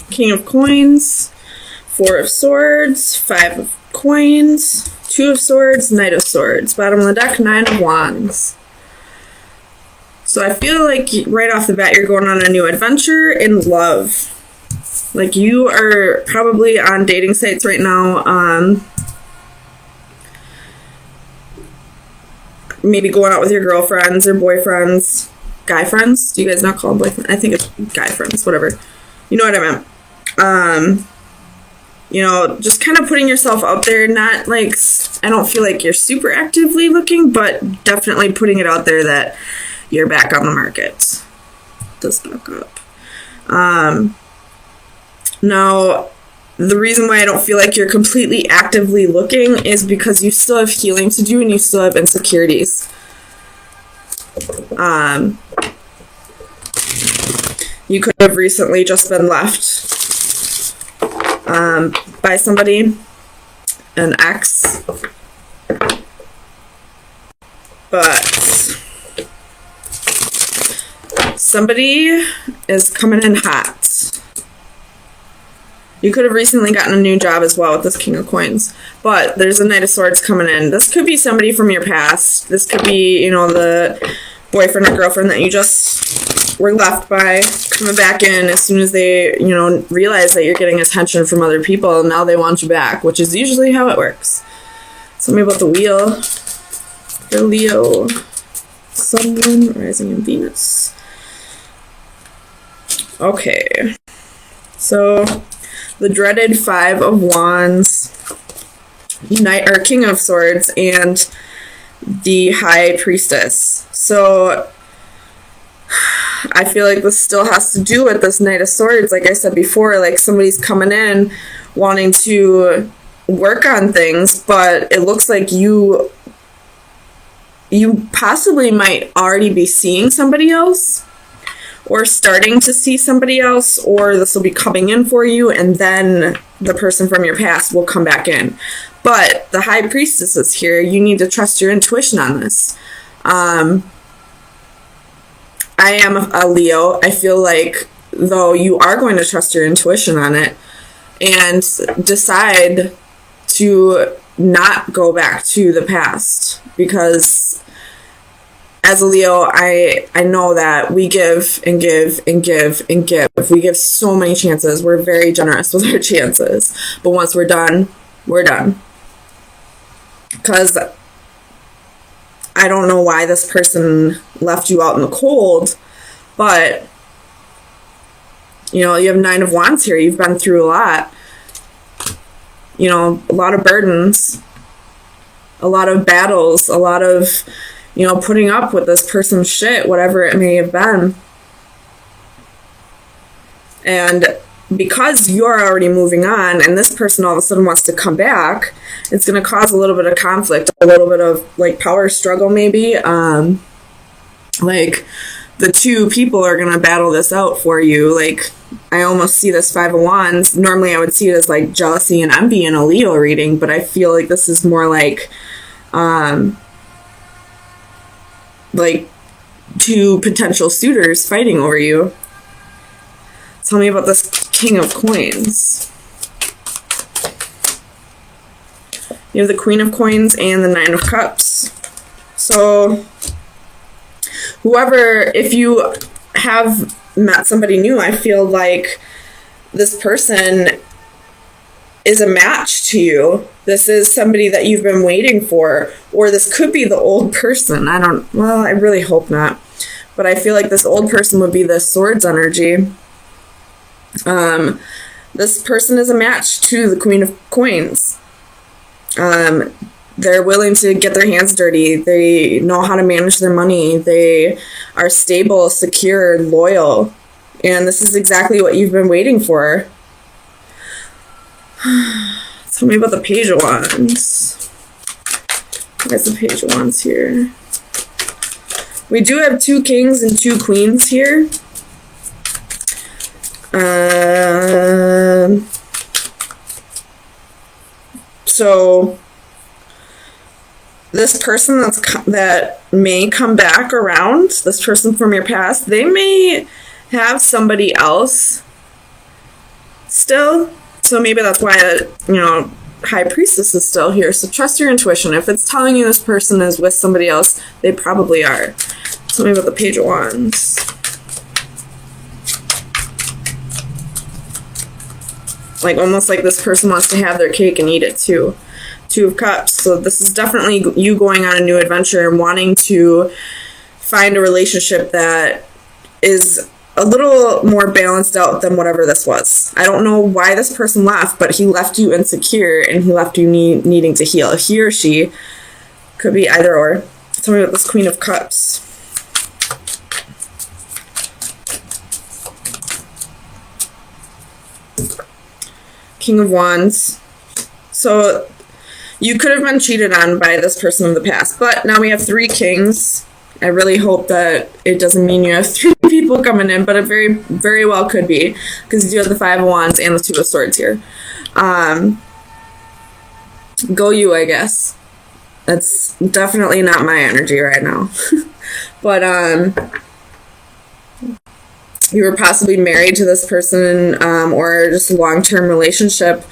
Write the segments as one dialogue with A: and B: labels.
A: King of Coins, 4 of Swords, 5 of Coins, 2 of Swords, Knight of Swords. Bottom of the deck, 9 of Wands. So I feel like right off the bat you're going on a new adventure in love. Like you are probably on dating sites right now. Maybe going out with your girlfriends or boyfriends. Guy friends? Do you guys not call them boyfriends? I think it's guy friends, whatever. You know what I meant. You know, just kind of putting yourself out there. Not like, I don't feel like you're super actively looking, but definitely putting it out there that you're back on the market. Let's back up. Now, the reason why I don't feel like you're completely actively looking is because you still have healing to do and you still have insecurities. You could have recently just been left by somebody, an ex, but somebody is coming in hot. You could have recently gotten a new job as well with this King of Coins. But there's a Knight of Swords coming in. This could be somebody from your past. This could be, you know, the boyfriend or girlfriend that you just were left by, coming back in as soon as they, you know, realize that you're getting attention from other people. Now they want you back, which is usually how it works. Tell me about the Wheel. The Leo. Sun, rising in Venus. Okay. So the dreaded 5 of Wands, Knight or King of Swords, and the High Priestess. So I feel like this still has to do with this Knight of Swords. Like I said before, like somebody's coming in wanting to work on things, but it looks like you possibly might already be seeing somebody else, or starting to see somebody else, or this will be coming in for you, and then the person from your past will come back in. But the High Priestess is here. You need to trust your intuition on this. I am a Leo. I feel like, though, you are going to trust your intuition on it and decide to not go back to the past, because as a Leo, I know that we give and give and give and give. We give so many chances. We're very generous with our chances. But once we're done, we're done. Because I don't know why this person left you out in the cold, but, you know, you have 9 of Wands here. You've been through a lot. You know, a lot of burdens, a lot of battles, a lot of, you know, putting up with this person's shit, whatever it may have been. And because you're already moving on and this person all of a sudden wants to come back, it's going to cause a little bit of conflict, a little bit of like power struggle maybe. Like the two people are going to battle this out for you. Like I almost see this 5 of Wands. Normally I would see it as like jealousy and envy in a Leo reading, but I feel like this is more like two potential suitors fighting over you. Tell me about this King of Coins. You have the Queen of Coins and the 9 of Cups. So whoever, if you have met somebody new, I feel like this person is a match to you. This is somebody that you've been waiting for, or this could be the old person. I really hope not. But I feel like this old person would be the Swords energy. This person is a match to the Queen of Coins. They're willing to get their hands dirty. They know how to manage their money. They are stable, secure, loyal. And this is exactly what you've been waiting for. Tell me about the Page of Wands. Where's the Page of Wands here? We do have 2 kings and 2 queens here. So this person that may come back around, this person from your past, they may have somebody else still. So maybe that's why, High Priestess is still here. So trust your intuition. If it's telling you this person is with somebody else, they probably are. Tell me about the Page of Wands. Like, almost like this person wants to have their cake and eat it too. Two of Cups. So this is definitely you going on a new adventure and wanting to find a relationship that is a little more balanced out than whatever this was. I don't know why this person left, but he left you insecure and he left you needing to heal. He or she could be either or. Tell me about this Queen of Cups. King of Wands. So you could have been cheated on by this person of the past, but now we have 3 kings. I really hope that it doesn't mean you have 3 people coming in, but it very, very well could be, because you do have the 5 of Wands and the 2 of Swords here. Go you, I guess. That's definitely not my energy right now. But you were possibly married to this person, or just a long-term relationship,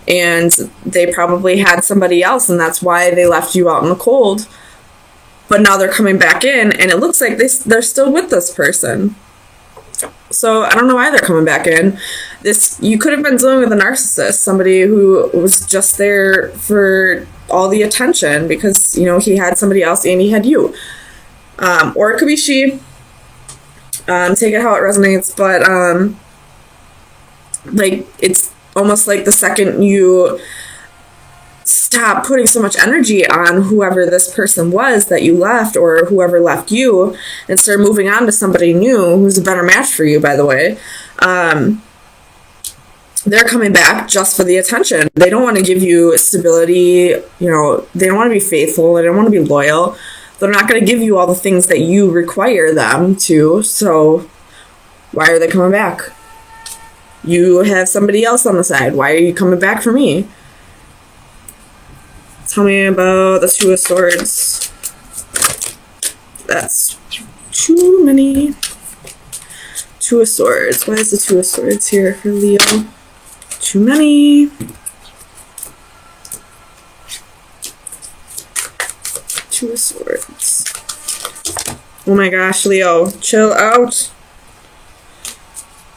A: and they probably had somebody else, and that's why they left you out in the cold. But now they're coming back in, and it looks like they're still with this person. So I don't know why they're coming back in. You could have been dealing with a narcissist, somebody who was just there for all the attention because, he had somebody else and he had you. Or it could be she. Take it how it resonates, but it's almost like the second you stop putting so much energy on whoever this person was that you left, or whoever left you, and start moving on to somebody new who's a better match for you, by the way, they're coming back just for the attention. They don't want to give you stability, they don't want to be faithful, they don't want to be loyal. They're not going to give you all the things that you require them to, so why are they coming back? You have somebody else on the side. Why are you coming back for me? Tell me about the 2 of Swords. That's too many. 2 of Swords. Why is the 2 of Swords here for Leo? Too many. 2 of Swords. Oh my gosh, Leo. Chill out.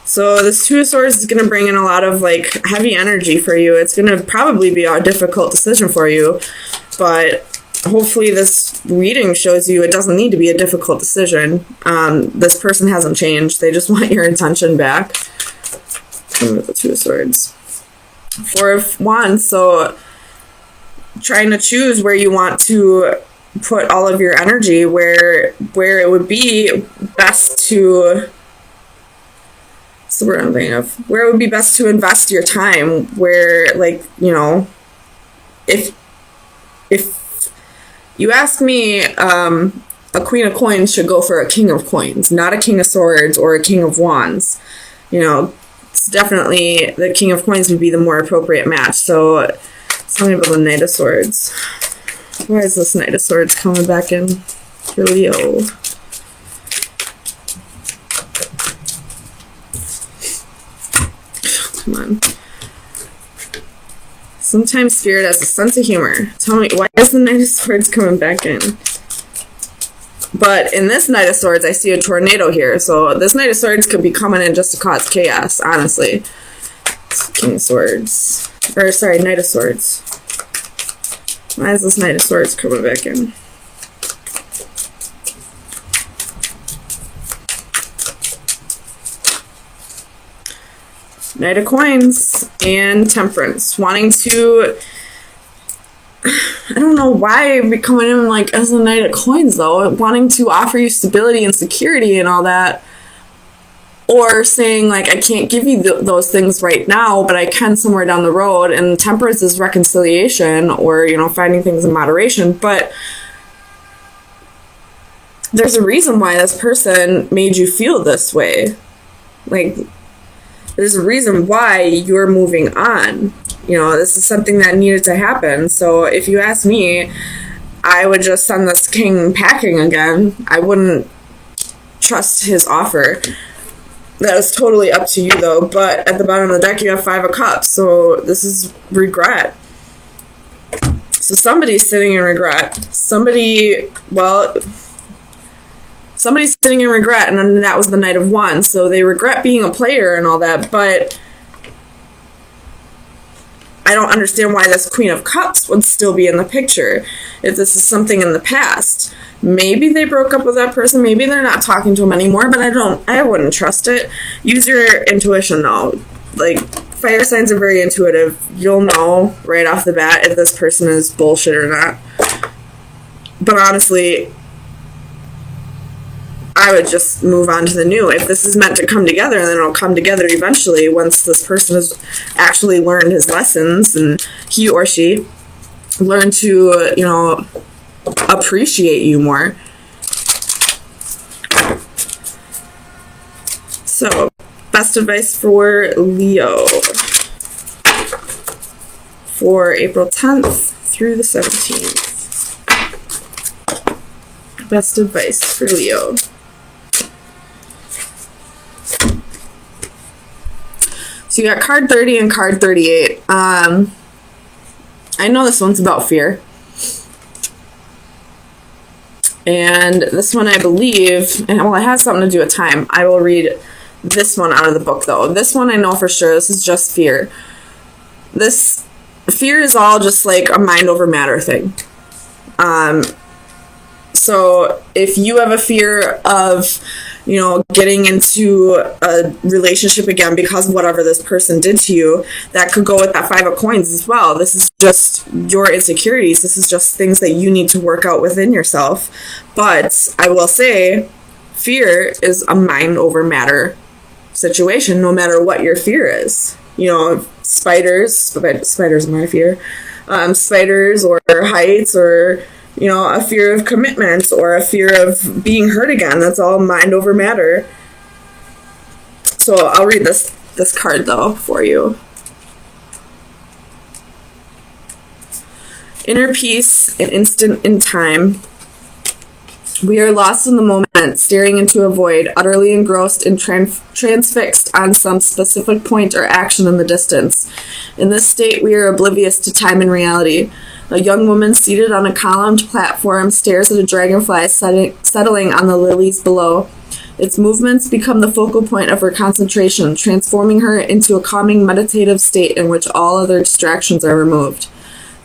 A: So this 2 of Swords is going to bring in a lot of heavy energy for you. It's going to probably be a difficult decision for you, but hopefully this reading shows you it doesn't need to be a difficult decision. This person hasn't changed. They just want your attention back. The 2 of Swords. 4 of Wands. So trying to choose where you want to put all of your energy, where it would be best to... So what I'm thinking of, where it would be best to invest your time, where, if you ask me, a Queen of Coins should go for a King of Coins, not a King of Swords or a King of Wands. It's definitely the King of Coins would be the more appropriate match. So tell me about the Knight of Swords. Why is this Knight of Swords coming back in for Leo? Come on. Sometimes Spirit has a sense of humor. Tell me, why is the Knight of Swords coming back in? But in this Knight of Swords, I see a tornado here. So this Knight of Swords could be coming in just to cause chaos, honestly. King of Swords. Or, sorry, Knight of Swords. Why is this Knight of Swords coming back in? Knight of Coins and Temperance. Wanting to... I don't know why we're coming in as a Knight of Coins, though. Wanting to offer you stability and security and all that. Or saying, I can't give you those things right now, but I can somewhere down the road. And Temperance is reconciliation or, finding things in moderation. But there's a reason why this person made you feel this way. There's a reason why you're moving on. This is something that needed to happen. So if you ask me, I would just send this king packing again. I wouldn't trust his offer. That is totally up to you, though. But at the bottom of the deck, you have 5 of Cups. So this is regret. So somebody's sitting in regret. Somebody's sitting in regret, and then that was the Knight of Wands. So they regret being a player and all that, but I don't understand why this Queen of Cups would still be in the picture if this is something in the past. Maybe they broke up with that person. Maybe they're not talking to him anymore, but I wouldn't trust it. Use your intuition, though. Like, fire signs are very intuitive. You'll know right off the bat if this person is bullshit or not. But honestly, I would just move on to the new. If this is meant to come together, then it'll come together eventually once this person has actually learned his lessons and he or she learned to, appreciate you more. So, best advice for Leo for April 10th through the 17th. Best advice for Leo. So you got card 30 and card 38. I know this one's about fear. And this one, I believe, and well, it has something to do with time. I will read this one out of the book, though. This one I know for sure. This is just fear. This fear is all just like a mind over matter thing. So if you have a fear of, getting into a relationship again because of whatever this person did to you, that could go with that 5 of Coins as well. This is just your insecurities. This is just things that you need to work out within yourself. But I will say, fear is a mind over matter situation, no matter what your fear is. Spiders are my fear. Spiders or heights or a fear of commitment or a fear of being hurt again. That's all mind over matter. So I'll read this card, though, for you. Inner peace, an instant in time. We are lost in the moment, staring into a void, utterly engrossed and transfixed on some specific point or action in the distance. In this state, we are oblivious to time and reality. A young woman seated on a columned platform stares at a dragonfly settling on the lilies below. Its movements become the focal point of her concentration, transforming her into a calming meditative state in which all other distractions are removed.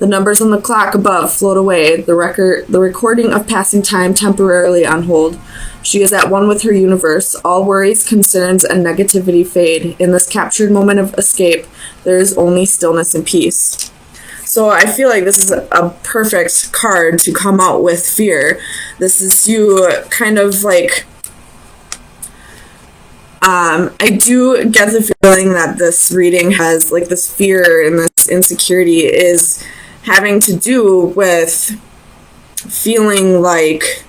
A: The numbers on the clock above float away, the recording of passing time temporarily on hold. She is at one with her universe. All worries, concerns, and negativity fade. In this captured moment of escape, there is only stillness and peace. So I feel like this is a perfect card to come out with fear. This is you kind of like... I do get the feeling that this reading has, like, this fear and this insecurity is having to do with feeling like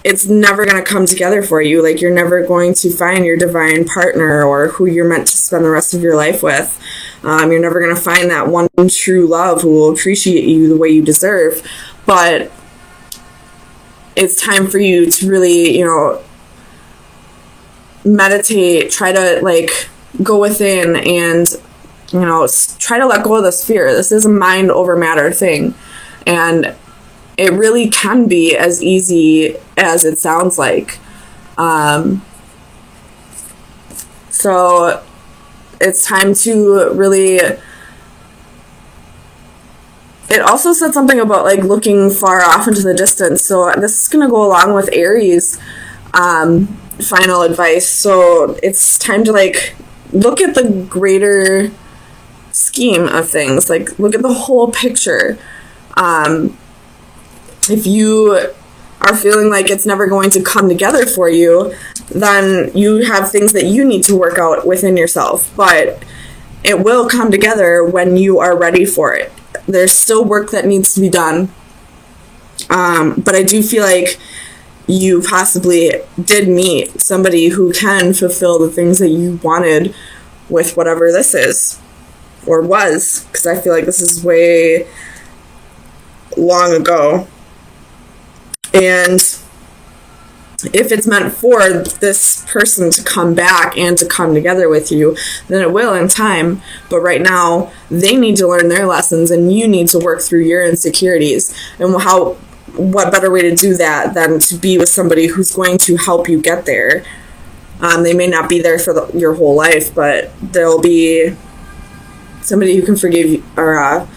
A: it's never going to come together for you. Like, you're never going to find your divine partner or who you're meant to spend the rest of your life with. You're never going to find that one true love who will appreciate you the way you deserve. But it's time for you to really, meditate, try to, like, go within and, try to let go of this fear. This is a mind over matter thing. And it really can be as easy as it sounds like. So it's time to really... It also said something about, like, looking far off into the distance. So this is going to go along with Aries' final advice. So it's time to, like, look at the greater scheme of things. Like, look at the whole picture. If you are feeling like it's never going to come together for you, then you have things that you need to work out within yourself. But it will come together when you are ready for it. There's still work that needs to be done. But I do feel like you possibly did meet somebody who can fulfill the things that you wanted with whatever this is, or was, because I feel like this is way long ago. And if it's meant for this person to come back and to come together with you, then it will in time. But right now, they need to learn their lessons, and you need to work through your insecurities. And what better way to do that than to be with somebody who's going to help you get there? They may not be there for your whole life, but they'll be somebody who can forgive you, or